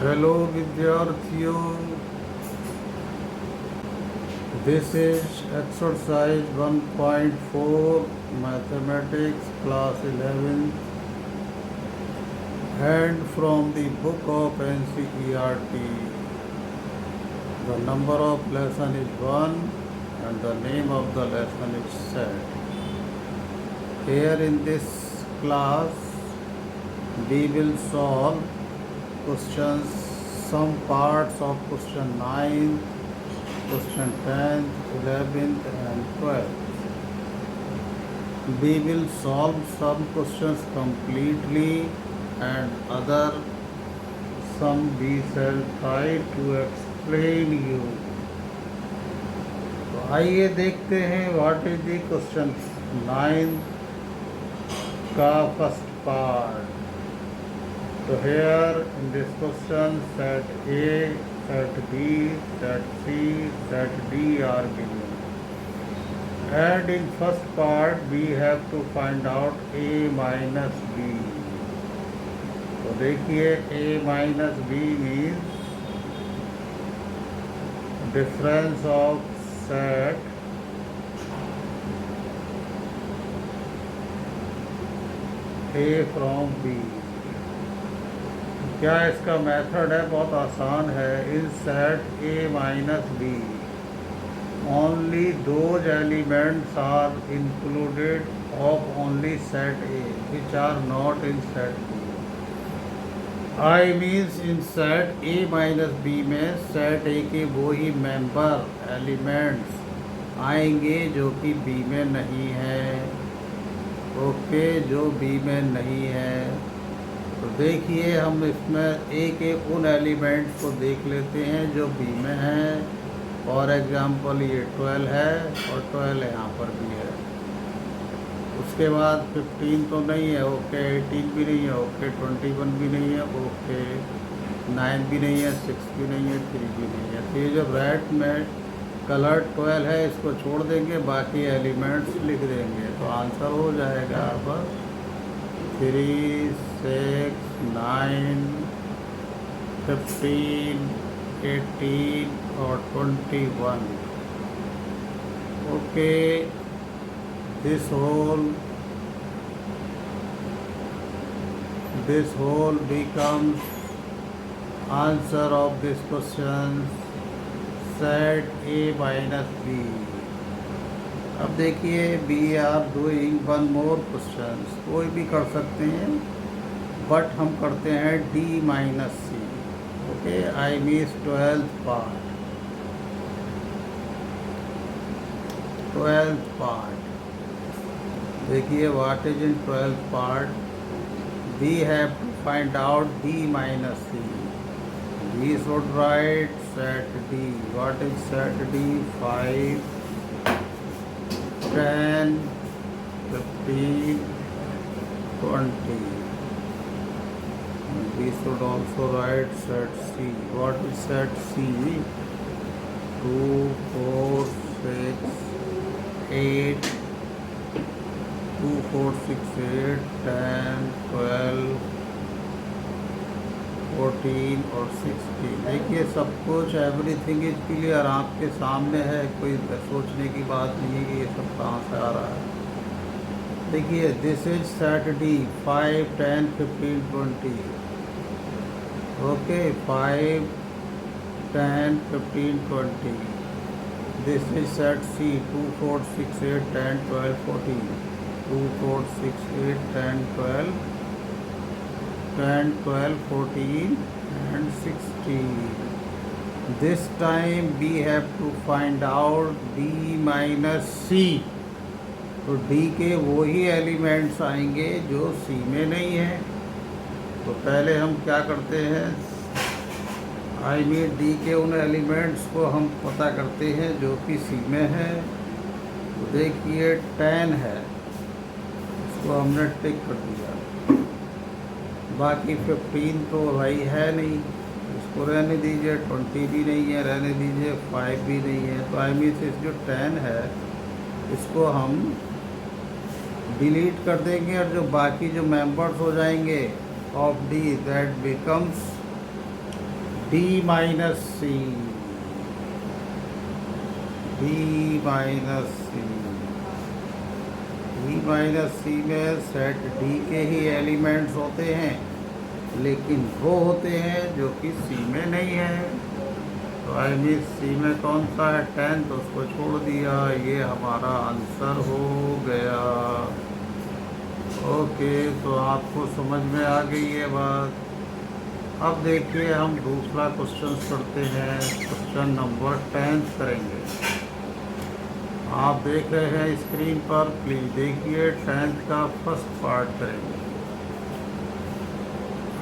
Hello विद्यार्थियों, this is exercise 1.4 mathematics class 11th and from the book of NCERT. The number of lesson is 1 and the name of the lesson is set. Here in this class we will solve questions, some parts of question 9, question 10th, 11th and 12th. We will solve some questions completely and other some we shall try to explain you. तो आइए देखते हैं what is the question 9 का first part. So here in this question set A, set B, set C, set D are given. And in first part we have to find out A minus B. तो देखिए A minus B means difference of set A from B. क्या इसका method है? बहुत आसान है. In set A minus B only those elements are included of only set A which are not in set B. I means in set A minus B में set A के वो ही member elements आएंगे जो कि B में नहीं है. Okay, जो B में नहीं है. तो देखिए हम इसमें A के उन एलिमेंट्स को देख लेते हैं जो B में हैं. फॉर एग्जांपल ये 12 है और 12 यहाँ पर भी है. उसके बाद 15 तो नहीं है. ओके, 18 भी नहीं है. ओके, 21 भी नहीं है. ओके, 9 भी नहीं है. 6 भी नहीं है. 3 भी नहीं है. तो ये जो रेड में कलर 12 है इसको छोड़ देंगे, बाकी एलिमेंट्स लिख देंगे तो आंसर हो जाएगा बस 3, 6, 9, 15, 18 और 21. Okay, this whole becomes answer of this question set A minus B. अब देखिए we are doing one more question. कोई भी कर सकते हैं बट हम करते हैं D minus C. Okay, I means 12th part. देखिए what is in 12th part. We have to find out D minus C. We should write set D. What is set D? 5, 10, 15, 20. We should also write set C. What is set C? 2, 4, 6, 8, 2, 4, 6, 8, 10, 12, 14 और 16. देखिए सब कुछ everything is clear आपके सामने है. कोई सोचने की बात नहीं है कि ये सब कहाँ से आ रहा है. देखिए this is set D 5, 10, 15, 20. Okay, 5, 10, 15, 20. This is set C 2, 4, 6, 8, 10, 12, 14. 2, 4, 6, 8, 10, 12, 10, 12, 14 and 16. This time we have to find out D minus C. तो D के वो ही एलिमेंट्स आएंगे जो C में नहीं है. तो पहले हम क्या करते हैं, आई मीन D के उन एलिमेंट्स को हम पता करते हैं जो कि C में है. तो देखिए 10 है, इसको हमने टिक कर दिया. बाकी 15 तो भाई है नहीं, इसको रहने दीजिए. 20 भी नहीं है, रहने दीजिए. 5 भी नहीं है. तो आई मीन इस जो 10 है इसको हम डिलीट कर देंगे और जो बाकी जो मेंबर्स हो जाएंगे of D, that becomes D minus C, D minus C, D minus C में सेट डी के ही एलिमेंट्स होते हैं, लेकिन वो होते हैं जो कि सी में नहीं है। तो आई मीन सी में कौन सा है 10, तो उसको छोड़ दिया। ये हमारा आंसर हो गया। ओके, तो आपको समझ में आ गई ये बात। अब देखिए हम दूसरा क्वेश्चन करते हैं। क्वेश्चन नंबर 10 करेंगे। आप देख रहे हैं स्क्रीन पर, प्लीज देखिए। 10th का फर्स्ट पार्ट करेंगे।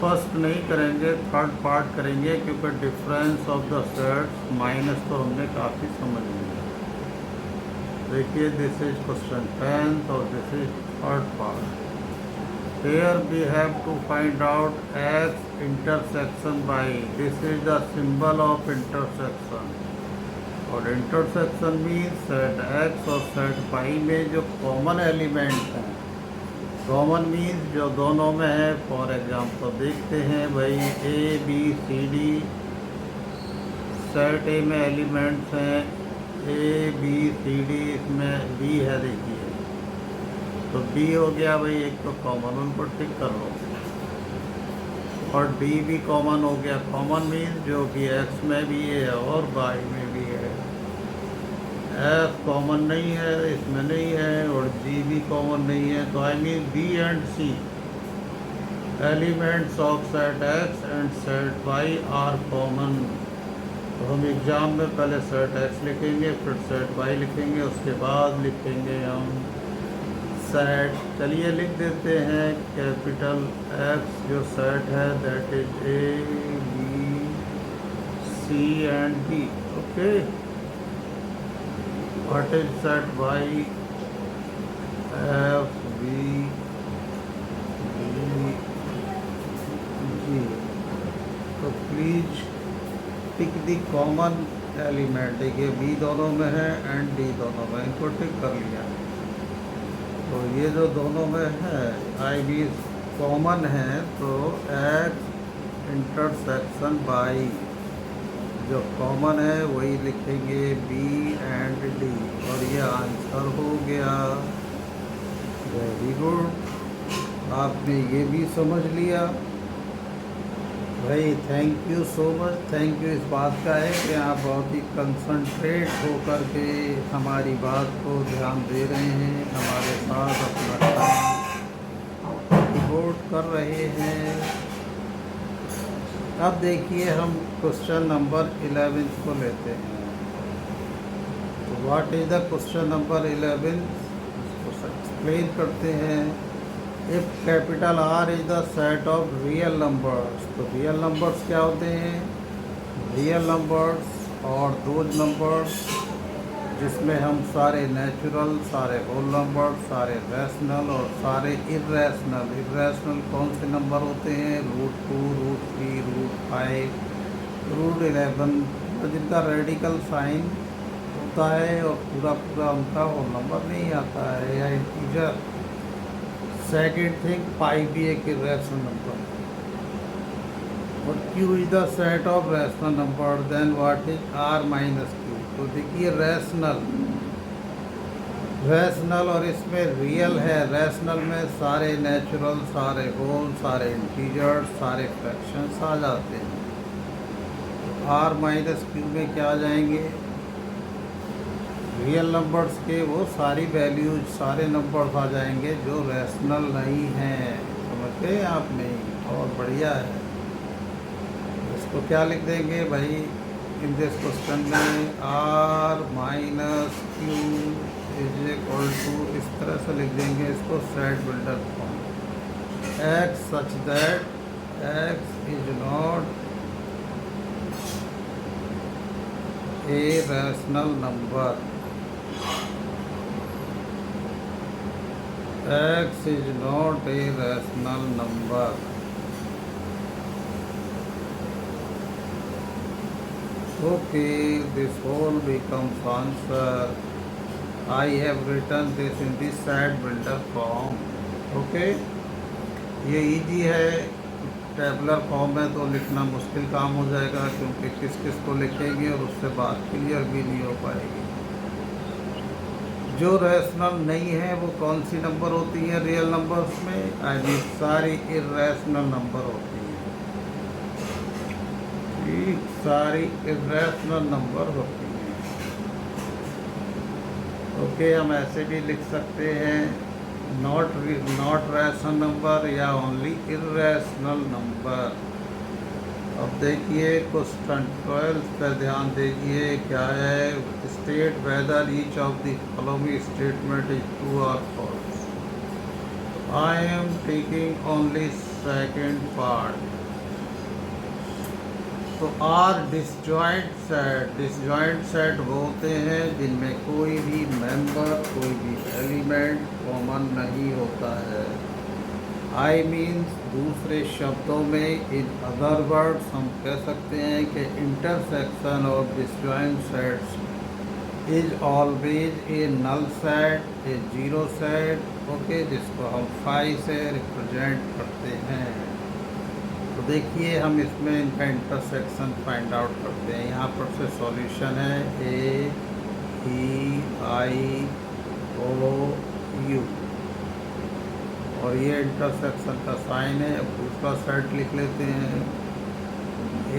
फर्स्ट नहीं करेंगे, थर्ड पार्ट करेंगे, क्योंकि difference of the sets minus तो हमने काफ़ी समझ लिया। देखिए, दिस इज क्वेश्चन 10th और this is third part. Here we have to find out x intersection y. This is the symbol of intersection. और intersection means set x और set y में जो common element हैं, common means जो दोनों में है। फॉर एग्जाम्पल देखते हैं भाई, a b c d, set a में एलिमेंट्स हैं a b c d, इसमें b है, देखिए तो डी हो गया भाई, एक तो कॉमन, उनको टिक कर लो। और डी भी कॉमन हो गया। कॉमन मीन जो कि एक्स में भी है और वाई में भी है। एफ कॉमन नहीं है, इसमें नहीं है, और जी भी कॉमन नहीं है। तो I mean B and C elements of set X and set Y are common. तो हम एग्ज़ाम में पहले सेट एक्स लिखेंगे, फिर सेट वाई लिखेंगे, उसके बाद लिखेंगे हम सेट। चलिए लिख देते हैं कैपिटल एक्स जो सेट है, that is A B C and D. Okay, what is set Y, F B D G. तो please tick the common element. देखिए बी दोनों में है एंड डी दोनों में, इनको टिक कर लिया। तो ये जो दोनों में है आई बी कॉमन है, तो एक्स इंटरसेक्शन बाई जो कॉमन है वही लिखेंगे बी एंड डी, और ये आंसर हो गया। वेरी गुड, आपने ये भी समझ लिया भाई। Thank you so much. Thank you इस बात का है कि आप बहुत ही कंसंट्रेट होकर के हमारी बात को ध्यान दे रहे हैं, हमारे साथ अपना टाइम डिवोट कर रहे हैं। अब देखिए हम क्वेश्चन नंबर 11 को लेते हैं। तो what is the question number 11, इसको एक्सप्लेन करते हैं। If capital R is the set of real numbers, तो रियल नंबर्स क्या होते हैं? रियल नंबर्स और दोज नंबर्स जिसमें हम सारे नेचुरल, सारे होल नंबर, सारे रैशनल और सारे इर्रेशनल। इर्रेशनल कौन से नंबर होते हैं? √2, √3, √5, √11, जिनका रेडिकल साइन होता है और पूरा पूरा उनका होल नंबर नहीं आता है, या इंटीजर। सेकेंड थिंग, पाई भी एक इरेशनल नंबर। और Q is the set of rational number, then what is R minus Q. तो देखिए रैशनल और इसमें रियल है। रैशनल में सारे नेचुरल, सारे होल, सारे इंटीजर्स, सारे फ्रैक्शंस आ जाते हैं। आर माइनस क्यू में क्या आ जाएंगे? रियल नंबर्स के वो सारी वैल्यूज, सारे नंबर्स आ जाएंगे जो रैशनल नहीं हैं। समझते हैं आप? नहीं, और बढ़िया है। इसको क्या लिख देंगे भाई इन दिस क्वेश्चन में? R minus Q is equal to, इस तरह से लिख देंगे इसको set builder form. X such that X is not a rational number, x is not a rational number. Okay, this whole becomes answer. I have written this in this set builder form. Okay, ये easy है। Tabular form है तो लिखना मुश्किल काम हो जाएगा, क्योंकि किस किस को लिखेंगे और उससे बात क्लियर भी नहीं हो पाएगी। जो रैशनल नहीं है वो कौन सी नंबर होती है रियल नंबर्स में? आई मीन सारी इर्रेशनल नंबर होती हैं। ठीक, सारी इर्रेशनल नंबर होती हैं। ओके, हम ऐसे भी लिख सकते हैं नॉट रैशनल नंबर या ओनली इर्रेशनल नंबर। अब देखिए क्वेश्चन 12 पर ध्यान दीजिए, क्या है? State whether each of the following statement is true और false. I am taking only second part. तो आर डिसजॉइंट सेट वो होते हैं जिनमें कोई भी मेंबर, कोई भी एलिमेंट कॉमन नहीं होता है। आई मीन्स दूसरे शब्दों में, इन अदर वर्ड्स हम कह सकते हैं कि intersection of disjoint sets is always a null set, a zero set, okay, जिसको हम फाई से रिप्रेजेंट करते हैं। तो देखिए हम इसमें इनका इंटरसेक्शन फाइंड आउट करते हैं। यहाँ पर से सॉल्यूशन है AEIOU, और ये इंटरसेक्शन का साइन है। अब दूसरा सेट लिख लेते हैं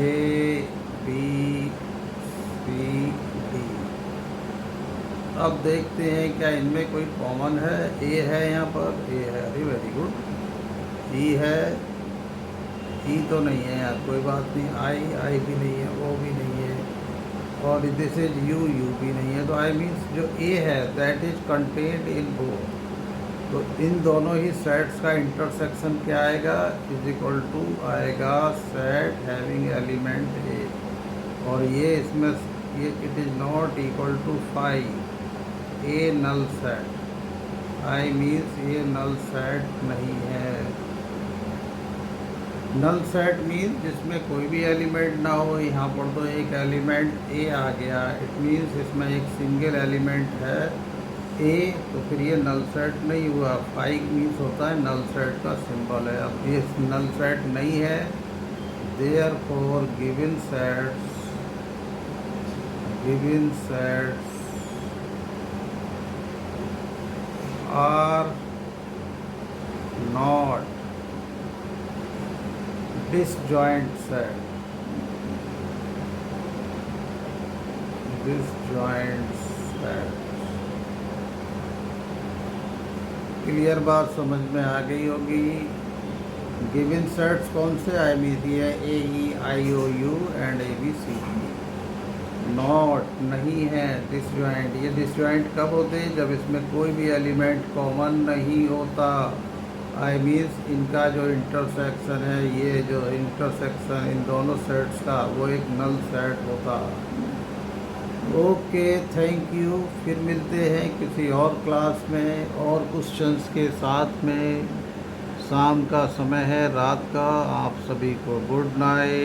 ABCD। अब देखते हैं क्या इनमें कोई कॉमन है। ए है, यहाँ पर ए है, अरे वेरी गुड। ई है, ई तो नहीं है यार, कोई बात नहीं। आई भी नहीं है, वो भी नहीं है, और दिस इज यू भी नहीं है। तो आई मीन्स जो ए है that is contained in both. तो इन दोनों ही सेट्स का इंटरसेक्शन क्या आएगा? इज इक्वल टू आएगा सेट हैविंग एलिमेंट ए, और ये इसमें ये it is not equal to five a null set. I means ये नल सेट नहीं है। नल सेट मीन्स जिसमें कोई भी एलिमेंट ना हो। यहाँ पर तो एक एलिमेंट ए आ गया, इट मीन्स इसमें एक सिंगल एलिमेंट है ए, तो फिर ये नल सेट नहीं हुआ। फाइव मीन्स होता है नल सेट का सिंबल है। अब ये नल सेट नहीं है, therefore given sets are not disjoint set। Clear बात समझ में आ गई होगी। गिवन सेट्स कौन से आई मीन है? AEIOU and ABCD। नॉट नहीं है, डिसजॉइंट। ये डिसजॉइंट कब होते हैं? जब इसमें कोई भी एलिमेंट कॉमन नहीं होता। आई मीन्स इनका जो इंटरसेक्शन है, ये जो इंटरसेक्शन इन दोनों सेट्स का, वो एक नल सेट होता। Okay, thank you. फिर मिलते हैं किसी और क्लास में और क्वेश्चंस के साथ में। शाम का समय है, रात का। आप सभी को गुड नाइट।